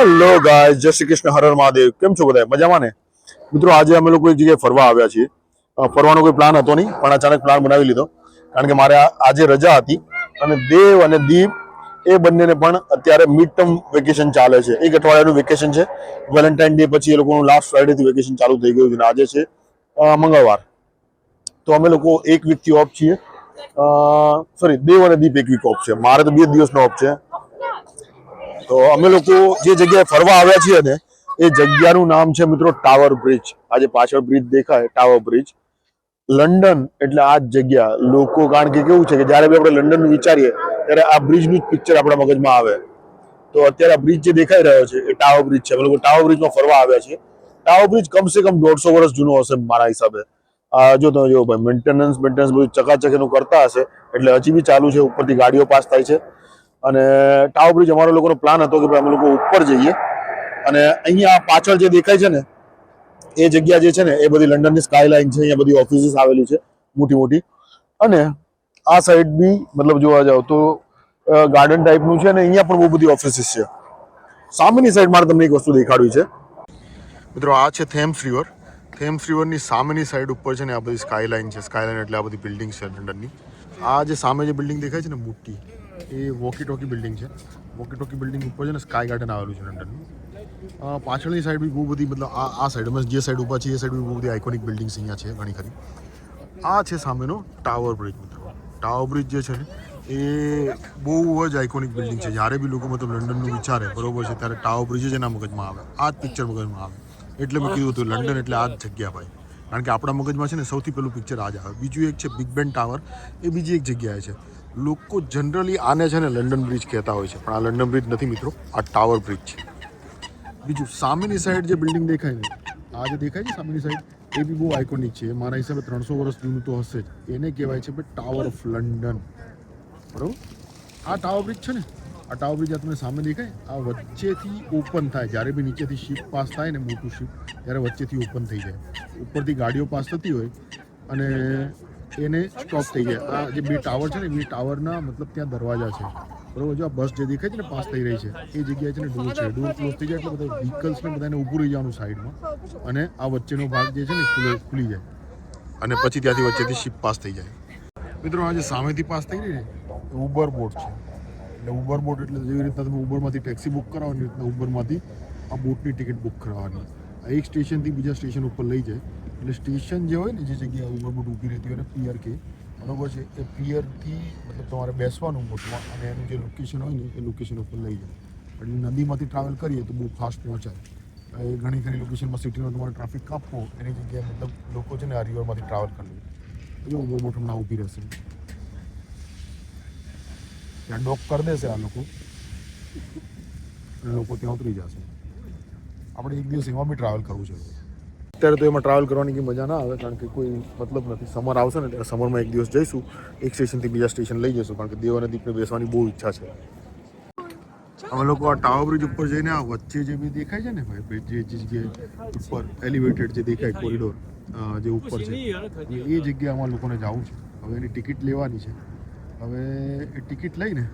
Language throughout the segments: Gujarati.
હેલો ગાઈસ, જય શ્રી કૃષ્ણ, હર હર મહાદેવ. કેમ છો બધા? મજામાં ને? મિત્રો, આજે અમે લોકો એક જગ્યાએ ફરવા આવ્યા છીએ. ફરવાનો કોઈ પ્લાન હતો નહીં, પણ અચાનક પ્લાન બનાવી લીધો. કારણ કે મારે આજે રજા હતી અને દેવ અને દીપ એ બંનેને પણ અત્યારે મિડ ટર્મ વેકેશન ચાલે છે. એક અઠવાડિયાનું વેકેશન છે. વેલેન્ટાઇન ડે પછી એ લોકોનું લાસ્ટ ફ્રાઈડેથી વેકેશન ચાલુ થઈ ગયું છે અને આજે છે મંગળવાર. તો અમે લોકો એક વીકથી ઓફ છીએ. સોરી, દેવ અને દીપ એક વીક ઓફ છે. મારે તો 2 દિવસનો ઓફ છે. તો અમે લોકો જે જગ્યાએ ફરવા આવ્યા છીએ ને, એ જગ્યાનું નામ છે મિત્રો ટાવર બ્રિજ. આજે પાછળ બ્રિજ દેખાય, ટાવર બ્રિજ. લંડન એટલે આ જ જગ્યા. લોકો, કારણ કે કેવું છે કે જયારે બી આપણે લંડન વિચારીએ ત્યારે આ બ્રિજનું જ પિક્ચર આપણા મગજમાં આવે. તો અત્યારે આ બ્રિજ જે દેખાઈ રહ્યો છે એ ટાવર બ્રિજ છે. અમે લોકો ટાવર બ્રિજમાં ફરવા આવ્યા છીએ. ટાવર બ્રિજ કમસે કમ 150 વર્ષ જૂનો હશે મારા હિસાબે. જો તમે જો ભાઈ, મેન્ટેનન્સ બધું ચકાચક એનું કરતા હશે, એટલે હજી બી ચાલુ છે. ઉપરથી ગાડીઓ પાસ થાય છે. અને ટાવર બ્રિજ અમારા લોકોનો પ્લાન હતો કે ભાઈ અમે લોકો ઉપર જઈએ. અને અહીંયા પાછળ જે દેખાય છે ને, એ જગ્યા જે છે ને, એ બધી લંડનની સ્કાય લાઇન છે. અહીંયા બધી ઓફિસીસ આવેલી છે મોટી મોટી. અને આ સાઈડ બી મતલબ જોવા જાવ તો ગાર્ડન ટાઈપનું છે. અને અહીંયા પણ બહુ બધી ઓફિસીસ છે. સામેની સાઈડ મારે તમને એક વસ્તુ દેખાડવી છે મિત્રો. આ છે થેમ્સ રિવર. થેમ્સ રિવરની સામેની સાઈડ ઉપર છે ને આ બધી સ્કાય લાઇન છે. સ્કાય લાઇન એટલે આ બધી બિલ્ડિંગ છે લંડનની. આ જે સામે જે બિલ્ડિંગ દેખાય છે ને મોટી, એ વોકી ટોકી બિલ્ડિંગ છે. વોકી ટોકી બિલ્ડિંગ ઉપર છે ને સ્કાય ગાર્ડન આવેલું છે લંડનનું. પાછળની સાઈડ બી બહુ બધી, મતલબ આ સાઈડ અમે જે સાઈડ ઊભા છીએ એ સાઈડ બી બહુ બધી આઇકોનિક બિલ્ડિંગ્સ અહીંયા છે ઘણી ખરી. આ છે સામેનો ટાવર બ્રિજ મિત્રો. ટાવર બ્રિજ જે છે ને એ બહુ જ આઇકોનિક બિલ્ડિંગ છે. જ્યારે બી લોકો મતલબ લંડનનું વિચારે બરોબર છે, ત્યારે ટાવર બ્રિજ જ એના મગજમાં આવે. આ જ પિક્ચર મગજમાં આવે. એટલે મેં કીધું હતું લંડન એટલે આ જ જગ્યા ભાઈ. કારણ કે આપણા મગજમાં છે ને સૌથી પહેલું પિક્ચર આ જ આવે. બીજું એક છે બિગ બેન ટાવર, એ બીજી એક જગ્યાએ છે. લોકો જનરલી આને છે ને લંડન બ્રિજ કહેતા હોય છે, પણ આ લંડન બ્રિજ નથી મિત્રો, આ ટાવર બ્રિજ છે. બીજું સામેની સાઈડ જે બિલ્ડિંગ દેખાય ને, આ જે દેખાય છે સામેની સાઈડ, એ બી બહુ આઇકોનિક છે. મારા હિસાબે 300 વર્ષ જૂનું તો હશે જ. એને કહેવાય છે ભાઈ ટાવર ઓફ લંડન, બરાબર. આ ટાવર બ્રિજ છે ને, આ ટાવર બ્રિજ તમને સામે દેખાય, આ વચ્ચેથી ઓપન થાય. જ્યારે બી નીચેથી શિપ પાસ થાય ને, મોટું શિપ, ત્યારે વચ્ચેથી ઓપન થઈ જાય. ઉપરથી ગાડીઓ પાસ થતી હોય અને એને સ્ટોપ થઈ જાય. આ જે બે ટાવર છે ને, બે ટાવરના મતલબ ત્યાં દરવાજા છે, બરોબર. જો આ બસ જે દેખાય છે ને પાસ થઈ રહી છે, એ જગ્યાએ છે ને ડોર છે. ડોર ક્લોઝ થઈ જાય એટલે બધા વ્હીકલ્સને બધાને ઊભું રહી જવાનું સાઈડમાં, અને આ વચ્ચેનો ભાગ જે છે ને ખુલી જાય, અને પછી ત્યાંથી વચ્ચેથી શિપ પાસ થઈ જાય. મિત્રો, આ જે સામેથી પાસ થઈ રહી ને, એ ઉબર બોટ છે. એટલે ઉબર બોટ એટલે જેવી રીતના તમે ઉબરમાંથી ટેક્સી બુક કરાવો, એવી રીતના ઉબરમાંથી આ બોટની ટિકિટ બુક કરાવવાની. આ એક સ્ટેશનથી બીજા સ્ટેશન ઉપર લઈ જાય. એટલે સ્ટેશન જે હોય ને, જે જગ્યાએ ઉબર બોટ ઊભી રહેતી હોય ને, પિયર કે, બરોબર છે, એ પિયરથી મતલબ તમારે બેસવાનું બોટમાં, અને એનું જે લોકેશન હોય ને, એ લોકેશન ઉપર લઈ જાય. એટલે નદીમાંથી ટ્રાવેલ કરીએ તો બહુ ફાસ્ટ પહોંચાય. એ ઘણી ખરી લોકેશનમાં સિટીમાં તમારે ટ્રાફિક કાપવો, એની જગ્યાએ મતલબ લોકો છે ને આ રિવરમાંથી ટ્રાવેલ કરી લે. ઉબર બોટ હમણાં ઊભી રહેશે, ત્યાં ડોક કરી દેશે આ લોકો, અને લોકો ત્યાં ઉતરી જશે. આપણે એક દિવસ એમાં બી ટ્રાવેલ કરવું છે. અત્યારે તો એમાં ટ્રાવેલ કરવાની કંઈ મજા ના આવે, કારણ કે કોઈ મતલબ નથી. સમર આવશે ને ત્યારે સમરમાં એક દિવસ જઈશું, એક સ્ટેશનથી બીજા સ્ટેશન લઈ જઈશું, કારણ કે દેવ અને દીપને બેસવાની બહુ ઈચ્છા છે. અમે લોકો આ ટાવર બ્રિજ ઉપર જઈને આ વચ્ચે જે બી દેખાય છે ને ભાઈ, બ્રિજ જે જગ્યાએ ઉપર એલિવેટેડ જે દેખાય કોરિડોર જે ઉપર છે, એ જગ્યાએ અમારા લોકોને જવું છે. હવે એની ટિકિટ લેવાની છે. હવે એ ટિકિટ લઈને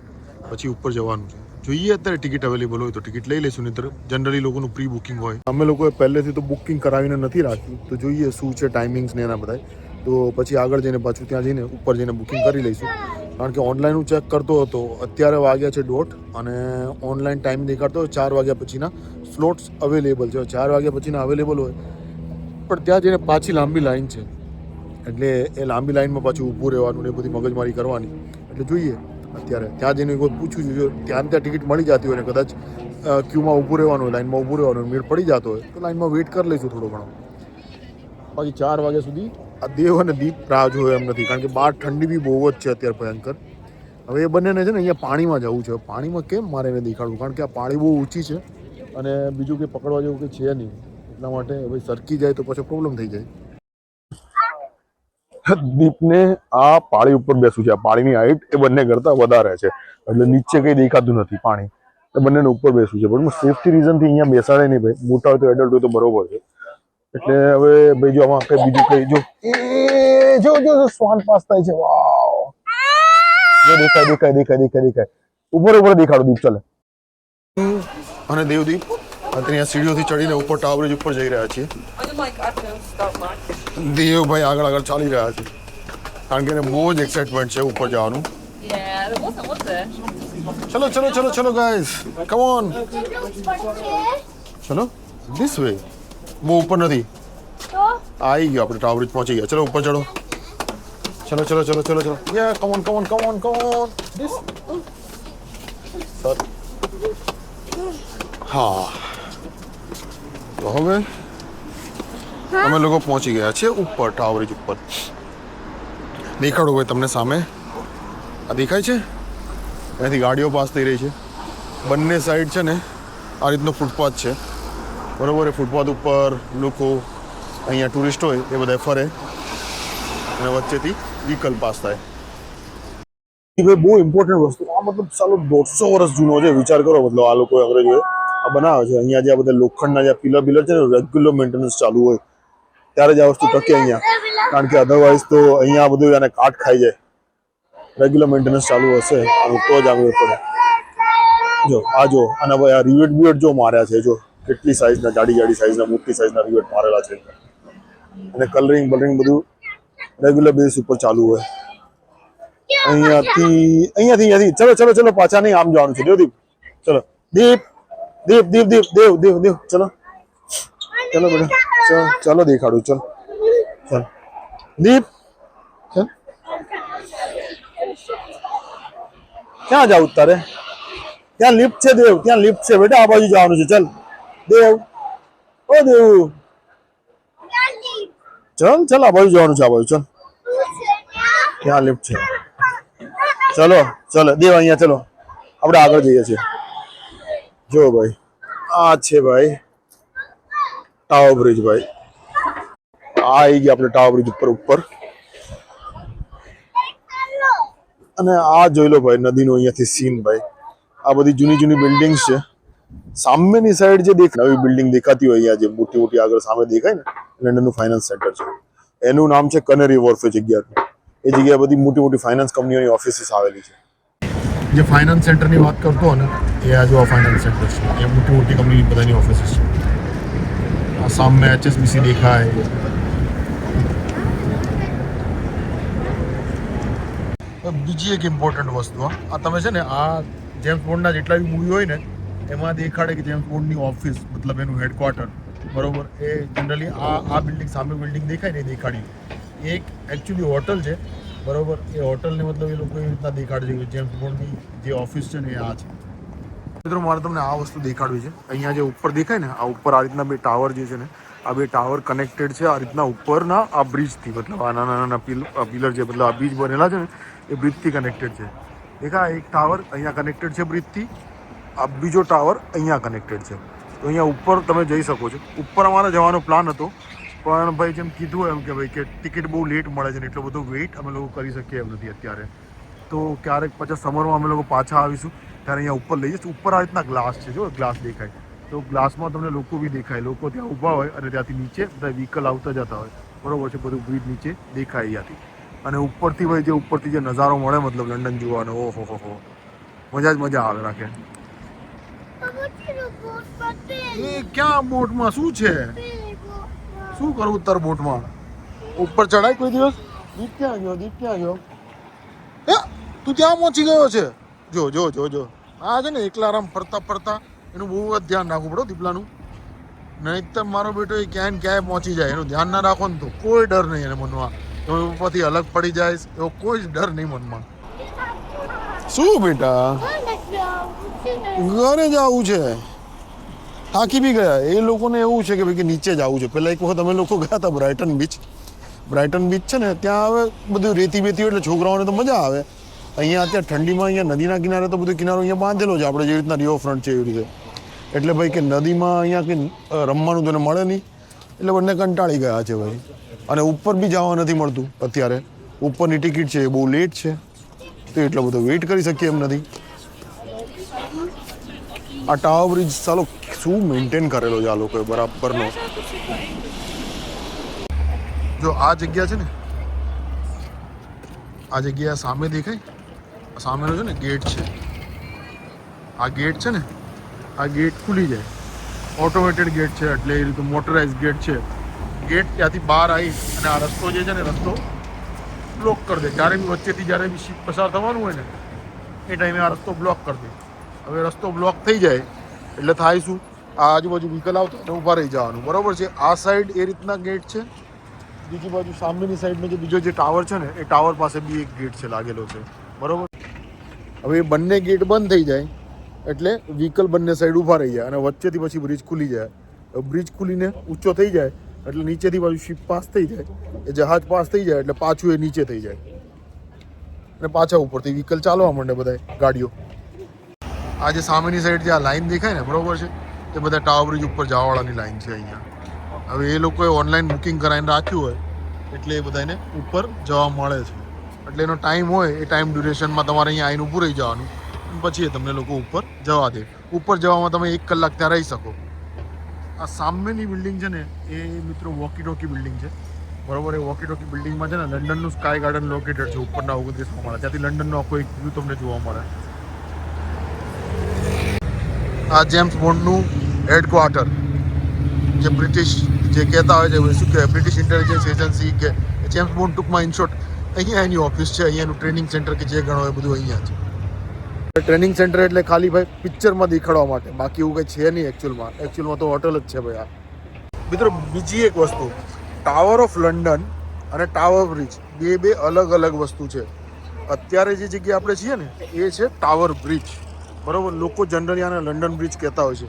પછી ઉપર જવાનું છે. જોઈએ અત્યારે ટિકિટ અવેલેબલ હોય તો ટિકિટ લઈ લઈશું, નહીં જનરલી લોકોનું પ્રી બુકિંગ હોય. અમે લોકોએ પહેલેથી તો બુકિંગ કરાવીને નથી રાખી, તો જોઈએ શું છે ટાઈમિંગ્સ ને એના બધા. તો પછી આગળ જઈને પાછું ત્યાં જઈને ઉપર જઈને બુકિંગ કરી લઈશું. કારણ કે ઓનલાઈન હું ચેક કરતો હતો, અત્યારે વાગ્યા છે 1:30, અને ઓનલાઈન ટાઈમ દેખાડતો 4 વાગ્યા પછીના સ્લોટ્સ અવેલેબલ છે. 4 વાગ્યા પછીના અવેલેબલ હોય, પણ ત્યાં જઈને પાછી લાંબી લાઈન છે. એટલે એ લાંબી લાઈનમાં પાછું ઊભું રહેવાનું ને એ બધી મગજમારી કરવાની. એટલે જોઈએ અત્યારે ત્યાં જઈને કોઈ પૂછું છું, જો ત્યાં ટિકિટ મળી જતી હોય ને કદાચ ક્યુમાં ઊભું રહેવાનું હોય, લાઈનમાં ઊભું રહેવાનું મેળ પડી જતો હોય, તો લાઈનમાં વેઇટ કરી લઈશું થોડો ઘણો. બાકી 4 વાગ્યા સુધી આ દેવ અને દીપ રાહ જોવે એમ નથી, કારણ કે બહાર ઠંડી બી બહુ જ છે અત્યારે ભયંકર. હવે એ બંનેને છે ને અહીંયા પાણીમાં જવું છે. પાણીમાં કેમ મારે એને દેખાડવું, કારણ કે આ પાણી બહુ ઊંચી છે, અને બીજું કંઈ પકડવા જેવું કંઈ છે નહીં. એટલા માટે હવે સરકી જાય તો પછી પ્રોબ્લેમ થઈ જાય. દીપને આ પાળી ઉપર બેસવું છે. આ પાળીની હાઈટ એ બંને કરતા વધારે છે, એટલે નીચે કંઈ દેખાતું નથી પાણી. એ બંનેને ઉપર બેસવું છે, પણ સેફટી રીઝનથી અહીંયા બેસાડે નહીં ભાઈ. મોટા હોય તો એડલ્ટ હોય તો બરોબર છે. એટલે હવે ભાઈ જો આમાં કઈ બીજું કઈ જો શ્વાન પાસ થાય છે. વાવ, જો દેખાય. ઉપર દેખાડો દીપ. ચાલે. અને દેવદીપ અહીંયા સીડીઓથી ચડીને ઉપર ટાવર બ્રિજ ઉપર જઈ રહ્યા છીએ. I don't like admin stuff, Mark. Devbhai આગળ ચાલી રહ્યા છે કારણ કે એને બહુ જ એક્સાઇટમેન્ટ છે ઉપર જવાનું. Yeah, there wasn't, was there? ચલો ગાઈસ કમ ઓન. ચલો ધીસ વે. બહુ ઉપર નથી. આવી ગયો આપણે ટાવર બ્રિજ પહોંચી ગયા. ચલો ઉપર ચડો. ચલો યા કમ ઓન. ધીસ હા તો હવે અમે લોકો પહોંચી ગયા છીએ ઉપર ટાવર બ્રિજ ઉપર. દેખાડો ભાઈ તમને સામે આ દેખાય છે અહીંયાથી ગાડીઓ પાસ થઈ રહી છે. બંને સાઈડ છે ને આ રીતનો ફૂટપાથ છે બરાબર. એ ફૂટપાથ ઉપર લોકો અહીંયા ટુરિસ્ટ હોય એ બધા ફરે અને વચ્ચેથી વ્હીકલ પાસ થાય. ભાઈ બહુ ઇમ્પોર્ટન્ટ વસ્તુ આ મતલબ ચાલો 150 વર્ષ જૂનો છે. વિચાર કરો મતલબ આ લોકો અંગ્રેજોએ આ બનાવે છે. અહીંયા જે આ બધા લોખંડના જે પિલર છે ને રેગ્યુલર મેન્ટેનન્સ ચાલુ હોય ત્યારે જ આ વસ્તુ ટકે અહીંયા. કારણ કે અધરવાઇઝ તો અહીંયા બધું એને કાટ ખાઈ જાય. રેગ્યુલર મેન્ટેનન્સ ચાલુ હશે આનું તો જ આગળ પડે. જો અને ભાઈ આ રિવેટ જો માર્યા છે. જો કેટલી સાઇઝના જાડી સાઇઝના મોટી સાઇઝના રિવેટ મારેલા છે અને કલરિંગ બધું રેગ્યુલર બેઝ ઉપર ચાલુ હોય. અહીંયાથી ચલો પાછા નહીં આમ જવાનું છે. દેવદીપ ચલો દીપ ચલો બેટા ચલો દેખાડું. ચલ દીપ ચલ ક્યાં જાવ તારે? ત્યાં લિફ્ટ છે દેવ, ત્યાં લિફ્ટ છે બેટા. આ બાજુ જવાનું છે. ચલ દેવ ચલ આ બાજુ જવાનું છે. આ બાજુ ચલ ત્યાં લિફ્ટ છે. ચલો દેવ અહીંયા ચલો આપણે આગળ જઈએ છીએ. જો ભાઈ આ છે ભાઈ ટાવર બ્રિજ. ભાઈ આ આવી ગયા આપણે ટાવર બ્રિજ ઉપર અને આ જોઈ લો ભાઈ નદીનો અહીંયાથી સીન. ભાઈ આ બધી જૂની બિલ્ડિંગ્સ છે. સામેની સાઈડ જે નવી બિલ્ડિંગ દેખાતી હોય અહીંયા જે મોટી આગળ સામે દેખાય ને લંડનનું ફાઇનાન્સ સેન્ટર છે. એનું નામ છે કનેરી વોર્ફ જગ્યા. એ જગ્યાએ બધી મોટી ફાઇનાન્સ કંપનીઓની ઓફિસીસ આવેલી છે. જે ફાઇનાન્સ સેન્ટરની વાત કરતો ને એ આ જો આ ફાઇનાન્સ સેન્ટર છે. એ મોટી કંપની બધાની ઓફિસીસ છે. આ સામે HSBC દેખાય. બીજી એક ઇમ્પોર્ટન્ટ વસ્તુ આ તમે છે ને આ જેમ્સ બોન્ડના જેટલા બી મૂવી હોય ને એમાં દેખાડે કે જેમ્સ બોન્ડની ઓફિસ મતલબ એનું હેડક્વાર્ટર બરોબર એ જનરલી આ બિલ્ડિંગ સામે બિલ્ડિંગ દેખાય ને દેખાડી. એક એકચ્યુઅલી હોટલ છે બરોબર. એ હોટલને મતલબ એ લોકો એવી રીતના દેખાડે છે કે જેમ્સ બોન્ડની જે ઓફિસ છે ને એ આ છે. મિત્રો મારે તમને આ વસ્તુ દેખાડવી છે. અહીંયા જે ઉપર દેખાય ને આ ઉપર આ રીતના બે ટાવર જે છે ને આ બે ટાવર કનેક્ટેડ છે આ રીતના ઉપરના આ બ્રિજથી. મતલબ આ નાના પિલર જે મતલબ આ બ્રિજ બનેલા છે ને એ બ્રિજથી કનેક્ટેડ છે. દેખા એક ટાવર અહીંયા કનેક્ટેડ છે બ્રિજથી. આ બીજો ટાવર અહીંયા કનેક્ટેડ છે. તો અહીંયા ઉપર તમે જઈ શકો છો. ઉપર અમારે જવાનો પ્લાન હતો પણ ભાઈ જેમ કીધું એમ કે ભાઈ કે ટિકિટ બહુ લેટ મળે છે ને એટલો બધો વેઇટ અમે લોકો કરી શકીએ એમ નથી અત્યારે. તો ક્યારેક પછી સમરમાં અમે લોકો પાછા આવીશું ત્યારે અહીંયા ઉપર લઈ જઈશું. ઉપર આ રીતના ગ્લાસ છે. જો ગ્લાસ દેખાય તો ગ્લાસમાં તમને લોકો બી દેખાય. લોકો ત્યાં ઊભા હોય અને ત્યાંથી નીચે બધા વ્હીકલ આવતા જતા હોય બરોબર છે. બધું બ્રિજ નીચે દેખાય અહીંયાથી. અને ઉપરથી ભાઈ જે ઉપરથી જે નજારો મળે મતલબ લંડન જોવાનો ઓહો મજા આવે રાખે. એ ક્યાં બોટમાં શું છે? શું કરવું તાર બોટમાં? ઉપર ચડાય કોઈ દિવસ? દીપ ક્યાં ગયો? તું ત્યાં પહોંચી ગયો છે? જો આ છે ને એકલા આરામ ફરતા એનું બહુ જ ધ્યાન રાખવું પડે દીપલાનું. નહીં તો મારો બેટો એ ક્યાંય પહોંચી જાય. એનું ધ્યાન ના રાખો ને તો કોઈ ડર નહીં એને મનમાં. તમે ઉપરથી અલગ પડી જાય એવો કોઈ જ ડર નહીં મનમાં. શું બેટા ઘરે જવું છે? થાકી બી ગયા. એ લોકોને એવું છે કે ભાઈ કે નીચે જવું છે. પહેલાં એક વખત અમે લોકો ગયા હતા બ્રાઇટન બીચ છે ને ત્યાં હવે બધું રેતી બેતી એટલે છોકરાઓને તો મજા આવે. અહીંયા અત્યારે ઠંડીમાં અહીંયા નદીના કિનારે તો બધું કિનારો અહીંયા બાંધેલો છે આપણે જેવી રીતના રિવરફ્રન્ટ છે એવી રીતે. એટલે ભાઈ કે નદીમાં અહીંયા કંઈ રમવાનું તને મળે નહીં એટલે બંને કંટાળી ગયા છે ભાઈ. અને ઉપર બી જવા નથી મળતું અત્યારે. ઉપરની ટિકિટ છે એ બહુ લેટ છે તો એટલો બધો વેઇટ કરી શકીએ એમ નથી. આ ટાવર બ્રિજ ચાલો શું મેન્ટેન કરેલો છે આ લોકોએ બરાબરનો. જો આ જગ્યા છે ને આ જગ્યા સામે દેખાય સામેનો છે ને ગેટ છે. આ ગેટ છે ને આ ગેટ ખુલી જાય ઓટોમેટેડ ગેટ છે, એટલે એ રીતે મોટરાઇઝ ગેટ છે. ગેટ ત્યાંથી બહાર આવી અને આ રસ્તો જે છે ને રસ્તો બ્લોક કરી દે. જ્યારે બી વચ્ચેથી જ્યારે બી શિપ પસાર થવાનું હોય ને એ ટાઈમે આ રસ્તો બ્લોક કરી દે. હવે રસ્તો બ્લોક થઈ જાય એટલે થાય શું, આ આજુબાજુ વ્હીકલ આવતો એટલે ઊભા રહી જવાનું. બરાબર છે. આ સાઈડ એ રીતના ગેટ છે. બીજી બાજુ સામેની સાઈડનો જે બીજો જે ટાવર છે ને એ ટાવર પાસે બી એક ગેટ છે લાગેલો છે. બરાબર. હવે એ બંને ગેટ બંધ થઈ જાય એટલે વ્હીકલ બંને સાઈડ ઊભા રહી જાય અને વચ્ચેથી પછી બ્રિજ ખુલી જાય. બ્રિજ ખુલીને ઊંચો થઈ જાય એટલે નીચેથી બાજુ શિપ પાસ થઈ જાય, એ જહાજ પાસ થઈ જાય એટલે પાછું એ નીચે થઈ જાય અને પાછા ઉપરથી વ્હીકલ ચાલવા માંડે બધા ગાડીઓ. આ જે સામેની સાઈડ જે આ લાઈન દેખાય ને, બરોબર છે, એ બધા ટાવર બ્રિજ ઉપર જવાવાળાની લાઈન છે અહીંયા. હવે એ લોકોએ ઓનલાઈન બુકિંગ કરાવીને રાખ્યું હોય એટલે એ બધાને ઉપર જવા મળે છે. એટલે એનો ટાઈમ હોય એ ટાઈમ ડ્યુરેશનમાં તમારે અહીંયા આવીને ઊભું રહી જવાનું, પછી એ તમને લોકો ઉપર જવા દે. ઉપર જવામાં તમે 1 કલાક ત્યાં રહી શકો. આ સામેની બિલ્ડિંગ છે ને એ મિત્રો વોકી ટોકી બિલ્ડિંગ છે. બરોબર. એ વોકી ટોકી બિલ્ડિંગમાં છે ને લંડનનું સ્કાય ગાર્ડન લોકેટેડ છે ઉપરના 29 માળે. ત્યાંથી લંડનનો આખો એક વ્યૂ તમને જોવા મળે. આ જેમ્સ બોન્ડનું હેડક્વાર્ટર, જે બ્રિટિશ જે કહેતા હોય છે શું કહેવાય, બ્રિટિશ ઇન્ટેલિજન્સ એજન્સી કે જેમ્સ બોન્ડ ટૂંકમાં ઇન શોર્ટ અહીંયા એની ઓફિસ છે. અહીંયાનું ટ્રેનિંગ સેન્ટર કે જે ગણો એ બધું અહીંયા છે. ટ્રેનિંગ સેન્ટર એટલે ખાલી ભાઈ પિક્ચરમાં દેખાડવા માટે, બાકી એવું કંઈ છે નહીં એકચ્યુઅલમાં તો હોટલ જ છે ભાઈ. આ મિત્રો બીજી એક વસ્તુ, ટાવર ઓફ લંડન અને ટાવર બ્રિજ બે અલગ અલગ વસ્તુ છે. અત્યારે જે જગ્યાએ આપણે છીએ ને એ છે ટાવર બ્રિજ. બરાબર. લોકો જનરલી આને લંડન બ્રિજ કહેતા હોય છે,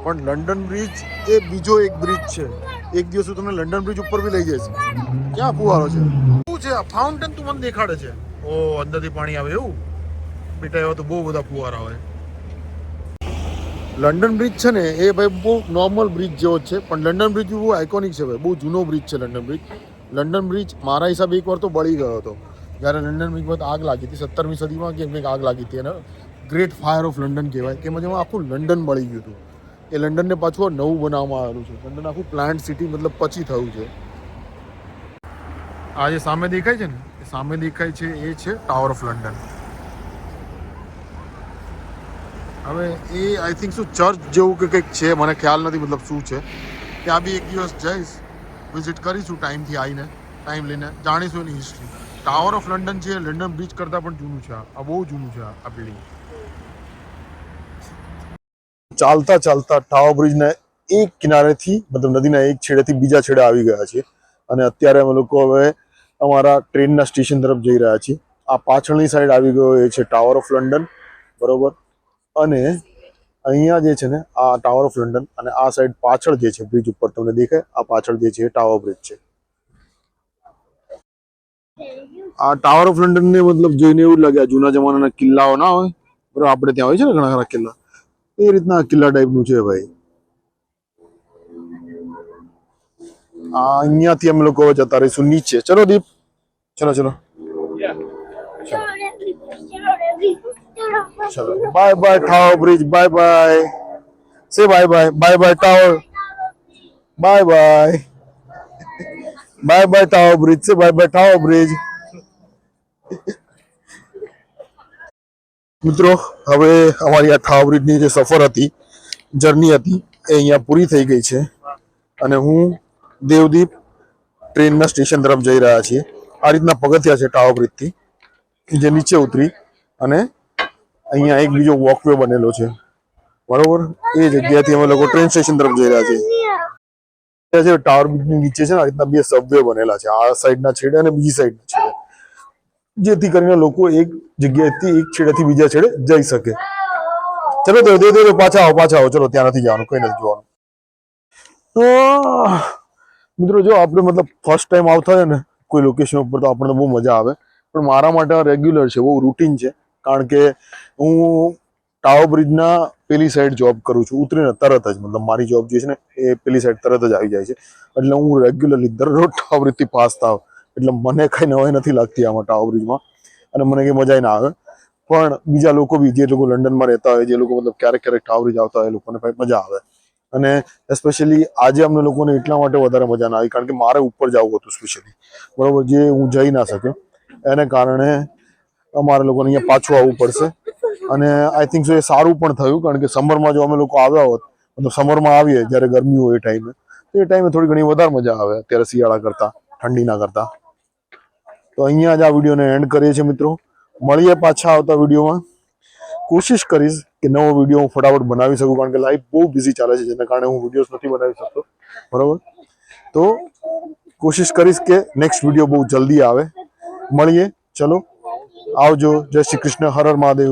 પણ લંડન બ્રિજ એ બીજો એક બ્રિજ છે. એક દિવસ હું તમને લંડન બ્રિજ ઉપર બી લઈ જઈશ. ક્યાં ફુવારો છે, શું છે આ ફાઉન્ટેન તું મને દેખાડે છે? ઓ અંદરથી પાણી આવે એવું? બેટા એવા તો બહુ બધા ફુવારા હોય. લંડન બ્રિજ છે ને એ ભાઈ બહુ નોર્મલ બ્રિજ જેવો જ છે, પણ લંડન બ્રિજ બહુ આઇકોનિક છે ભાઈ. બહુ જૂનો બ્રિજ છે લંડન બ્રિજ. લંડન બ્રિજ મારા હિસાબે એકવાર તો બળી ગયો હતો જ્યારે લંડન બ્રિજમાં આગ લાગી હતી 17મી સદીમાં કે કંઈક આગ લાગી હતી. એને ગ્રેટ ફાયર ઓફ લંડન કહેવાય, કે જેમાં આખું લંડન બળી ગયું હતું. એ લંડનને પાછું નવું બનાવવામાં આવેલું છે. લંડન આખું પ્લાન્ટ સિટી મતલબ પછી થયું છે. આ જે સામે દેખાય છે ને એ સામે દેખાય છે એ છે ટાવર ઓફ લંડન. હવે એ આઈ થિંક શું ચર્ચ જેવું કે કંઈક છે, મને ખ્યાલ નથી મતલબ શું છે. ત્યાં બી એક દિવસ જઈશ, વિઝિટ કરીશું ટાઈમથી આવીને, ટાઈમ લઈને જાણીશું એની હિસ્ટ્રી. ટાવર ઓફ લંડન છે લંડન બ્રિજ કરતાં પણ જૂનું છે. આ બહુ જૂનું છે આ બિલ્ડિંગ. ચાલતા ચાલતા ટાવર બ્રિજના એક કિનારેથી મતલબ નદીના એક છેડેથી બીજા છેડે આવી ગયા છે અને અત્યારે અમે લોકો હવે અમારા ટ્રેનના સ્ટેશન તરફ જઈ રહ્યા છીએ. આ પાછળની સાઈડ આવી ગયો એ છે ટાવર ઓફ લંડન. બરોબર. અને અહીંયા જે છે ને આ ટાવર ઓફ લંડન અને આ સાઈડ પાછળ જે છે બ્રિજ ઉપર તમને દેખાય, આ પાછળ જે છે ટાવર બ્રિજ છે. આ ટાવર ઓફ લંડન ને મતલબ જોઈને એવું લાગે આ જૂના જમાનાના કિલ્લાઓ ના હોય, બરાબર, આપણે ત્યાં હોય છે ને ઘણા ખરા કિલ્લા, એ રીતના કિલ્લા ટાઈપનું છે ભાઈ. અહીંયાથી અમે લોકો જતા રહીશું નીચે. ચલો દીપ, ચલો ચલો ચલો. Bye bye Tower Bridge, bye bye. Say bye bye. Bye bye Tower, bye bye. Bye bye Tower Bridge, say bye bye Tower Bridge. મિત્રો હવે અમારી આ ટાવર બ્રિજની જે સફર હતી, જર્ની હતી, એ અહીંયા પૂરી થઈ ગઈ છે અને હું દેવદીપ ટ્રેનના સ્ટેશન તરફ જઈ રહ્યા છીએ. આ રીતના પગથિયા છે ટાવર બ્રિજથી, જે નીચે ઉતરી અને અહીંયા એક બીજો વોકવે બનેલો છે. બરોબર. એ જગ્યાથી અમે લોકો ટ્રેન સ્ટેશન તરફ જઈ રહ્યા છીએ. ટાવર બ્રિજની નીચે છે ને આ રીતના બે સબવે બનેલા છે, આ સાઈડના છેડે અને બીજી સાઈડના છેડે, જેથી કરીને લોકો એક જગ્યાએથી એક છેડેથી બીજા છેડે જઈ શકે. ચલો તો દે પાછા આવો. ચલો ત્યાં નથી જવાનું, કઈ નથી જોવાનું. તો મિત્રો જો આપણે મતલબ ફર્સ્ટ ટાઈમ આવતા હોય ને કોઈ લોકેશન ઉપર તો આપણને બહુ મજા આવે, પણ મારા માટે આ રેગ્યુલર છે, બહુ રૂટીન છે. કારણ કે હું ટાવર બ્રિજના પેલી સાઈડ જોબ કરું છું, ઉતરીને તરત જ, મતલબ મારી જોબ જે છે ને એ પેલી સાઈડ તરત જ આવી જાય છે. એટલે હું રેગ્યુલરલી દરરોજ ટાવર બ્રિજથી પાસ થાવ, એટલે મને કઈ નવાઈ નથી લાગતી આમાં ટાવર બ્રિજમાં, અને મને કઈ મજા ના આવે. પણ બીજા લોકો બી જે લોકો લંડનમાં રહેતા હોય, જે લોકો મતલબ ક્યારેક ટાવર બ્રિજ આવતા હોય, એ લોકોને મજા આવે. અને સ્પેશિયલી આજે અમને લોકોને એટલા માટે વધારે મજા ના આવી કારણ કે મારે ઉપર જવું હતું સ્પેશિયલી, બરોબર, જે હું જઈ ના શક્યો. એને કારણે અમારે લોકોને અહીંયા પાછું આવવું પડશે. અને આઈ થિંક સો એ સારું પણ થયું, કારણ કે સમરમાં જો અમે લોકો આવ્યા હોત, તો સમરમાં આવીએ જ્યારે ગરમી હોય એ ટાઈમે, તો એ ટાઈમે થોડી ઘણી વધારે મજા આવે અત્યારે શિયાળા કરતા, ઠંડીના કરતા. તો અહીંયા જ આ વિડીયોને એન્ડ કરીએ છીએ મિત્રો. મળીએ પાછા આવતા વિડીયોમાં. કોશિશ કરીશ કે નવો વિડીયો હું ફટાફટ બનાવી શકું, કારણ કે લાઈફ બહુ બિઝી ચાલે છે, જેના કારણે હું વિડીયોઝ નથી બનાવી શકતો. બરોબર, તો કોશિશ કરીશ કે નેક્સ્ટ વિડીયો બહુ જલ્દી આવે. મળીએ, ચલો આવજો. જય શ્રી કૃષ્ણ, હર હર મહાદેવ.